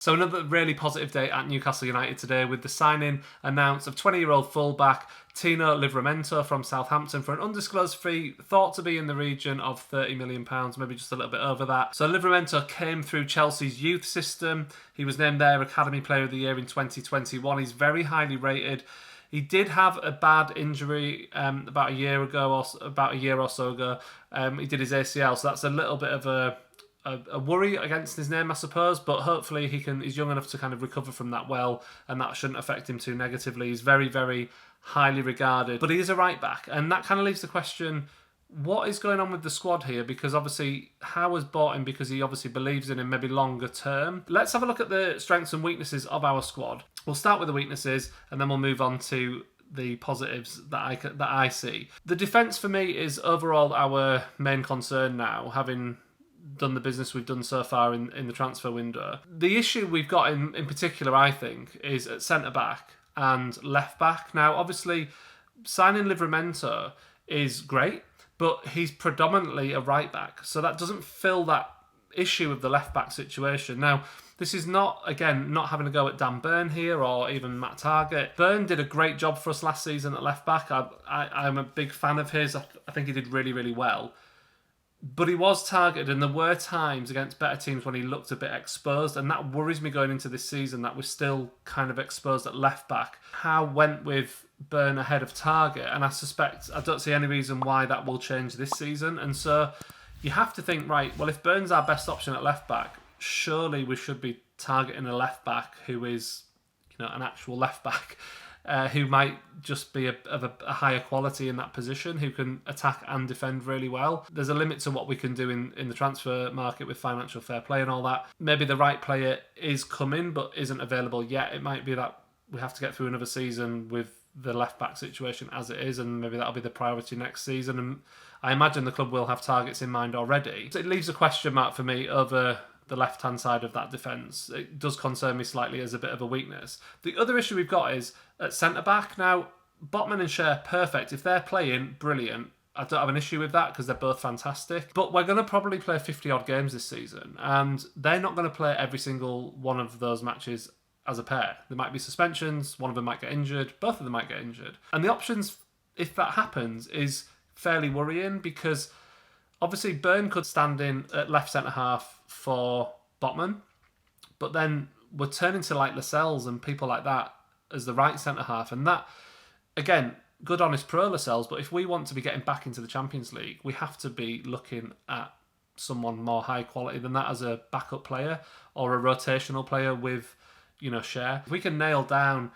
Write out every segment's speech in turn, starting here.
So another really positive day at Newcastle United today with the signing announced of 20-year-old fullback Tino Livramento from Southampton for an undisclosed fee thought to be in the region of £30 million, maybe just a little bit over that. So Livramento came through Chelsea's youth system. He was named their Academy Player of the Year in 2021. He's very highly rated. He did have a bad injury about a year or so ago. He did his ACL, so that's a little bit of a worry against his name, I suppose, but hopefully he's young enough to kind of recover from that well, and that shouldn't affect him too negatively. He's very, very highly regarded, but he is a right back, and that kind of leaves the question, what is going on with the squad here? Because obviously Howe has bought him because he obviously believes in him maybe longer term. Let's have a look at the strengths and weaknesses of our squad. We'll start with the weaknesses, and then we'll move on to the positives that I see. The defence for me is overall our main concern now, having done the business we've done so far in the transfer window. The issue we've got in particular, I think, is at centre-back and left-back. Now, obviously, signing Livramento is great, but he's predominantly a right-back, so that doesn't fill that issue of the left-back situation. Now, this is not, again, not having a go at Dan Burn here or even Matt Targett. Burn did a great job for us last season at left-back. I'm a big fan of his. I think he did really, really well. But he was targeted, and there were times against better teams when he looked a bit exposed, and that worries me going into this season that we're still kind of exposed at left-back. Howe went with Burn ahead of Targett, and I don't see any reason why that will change this season. And so you have to think, right, well, if Burn's our best option at left-back, surely we should be targeting a left-back who is, an actual left-back. Who might just be of a higher quality in that position, who can attack and defend really well. There's a limit to what we can do in the transfer market with financial fair play and all that. Maybe the right player is coming but isn't available yet. It might be that we have to get through another season with the left-back situation as it is, and maybe that'll be the priority next season. And I imagine the club will have targets in mind already. So it leaves a question mark for me over the left-hand side of that defence. It does concern me slightly as a bit of a weakness. The other issue we've got is at centre-back. Now, Botman and Shea, perfect. If they're playing, brilliant. I don't have an issue with that because they're both fantastic. But we're going to probably play 50-odd games this season, and they're not going to play every single one of those matches as a pair. There might be suspensions, one of them might get injured, both of them might get injured. And the options, if that happens, is fairly worrying because obviously Burn could stand in at left centre-half for Botman, but then we're turning to like Lascelles and people like that as the right centre-half, and that, again, good honest pro Lascelles, but if we want to be getting back into the Champions League, we have to be looking at someone more high quality than that as a backup player or a rotational player with, Shea. If we can nail down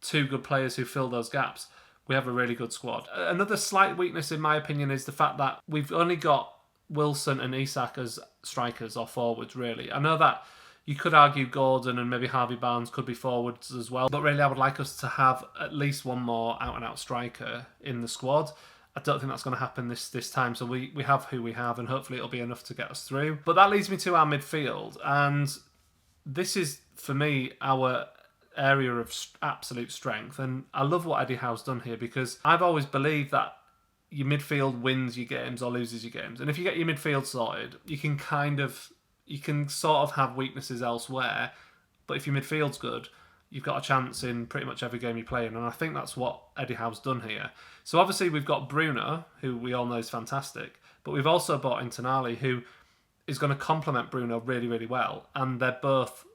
two good players who fill those gaps, we have a really good squad. Another slight weakness, in my opinion, is the fact that we've only got Wilson and Isak as strikers or forwards, really. I know that you could argue Gordon and maybe Harvey Barnes could be forwards as well, but really I would like us to have at least one more out-and-out striker in the squad. I don't think that's going to happen this time, so we have who we have, and hopefully it'll be enough to get us through. But that leads me to our midfield, and this is, for me, our area of absolute strength. And I love what Eddie Howe's done here, because I've always believed that your midfield wins your games or loses your games. And if you get your midfield sorted, you can sort of have weaknesses elsewhere. But if your midfield's good, you've got a chance in pretty much every game you play in. And I think that's what Eddie Howe's done here. So obviously we've got Bruno, who we all know is fantastic. But we've also bought in Tonali, who is going to complement Bruno really, really well. And they're both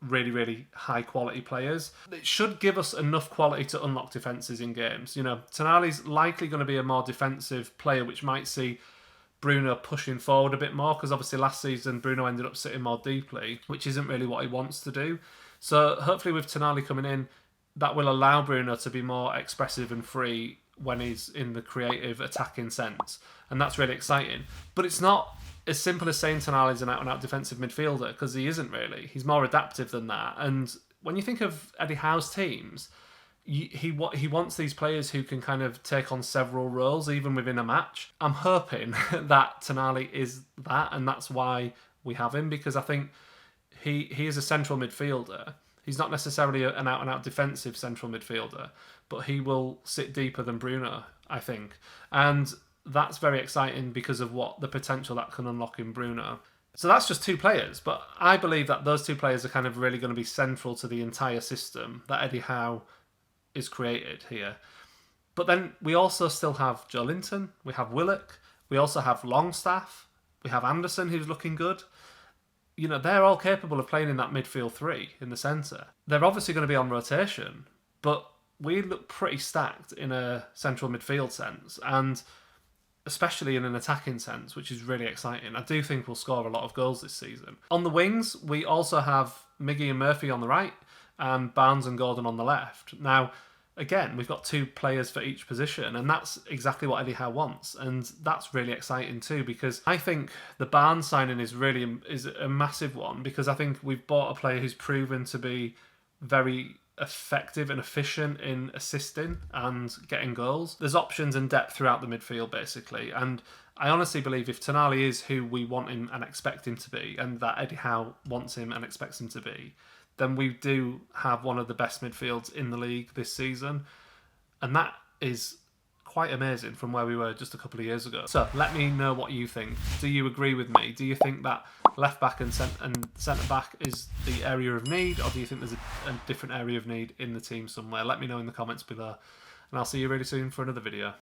really, really high quality players. It should give us enough quality to unlock defences in games. Tonali's likely going to be a more defensive player, which might see Bruno pushing forward a bit more, because obviously last season Bruno ended up sitting more deeply, which isn't really what he wants to do. So hopefully with Tonali coming in, that will allow Bruno to be more expressive and free when he's in the creative attacking sense. And that's really exciting. But it's not as simple as saying Tonali's an out-and-out defensive midfielder, because he isn't really. He's more adaptive than that. And when you think of Eddie Howe's teams, he wants these players who can kind of take on several roles, even within a match. I'm hoping that Tonali is that, and that's why we have him, because I think he is a central midfielder. He's not necessarily an out-and-out defensive central midfielder, but he will sit deeper than Bruno, I think. And that's very exciting because of what the potential that can unlock in Bruno. So that's just 2 players, but I believe that those 2 players are kind of really going to be central to the entire system that Eddie Howe is created here. But then we also still have Joe Linton, we have Willock, we also have Longstaff, we have Anderson, who's looking good. You know, they're all capable of playing in that midfield 3 in the centre. They're obviously going to be on rotation, but we look pretty stacked in a central midfield sense, and especially in an attacking sense, which is really exciting. I do think we'll score a lot of goals this season. On the wings, we also have Miggy and Murphy on the right, and Barnes and Gordon on the left. Now, again, we've got 2 players for each position, and that's exactly what Eddie Howe wants, and that's really exciting too, because I think the Barnes signing is a massive one, because I think we've bought a player who's proven to be very effective and efficient in assisting and getting goals. There's options and depth throughout the midfield, basically, and I honestly believe if Tonali is who we want him and expect him to be, and that Eddie Howe wants him and expects him to be, then we do have one of the best midfields in the league this season. And that is quite amazing from where we were just a couple of years ago. So let me know what you think. Do you agree with me? Do you think that left back and centre back is the area of need, or do you think there's a different area of need in the team somewhere? Let me know in the comments below. And I'll see you really soon for another video.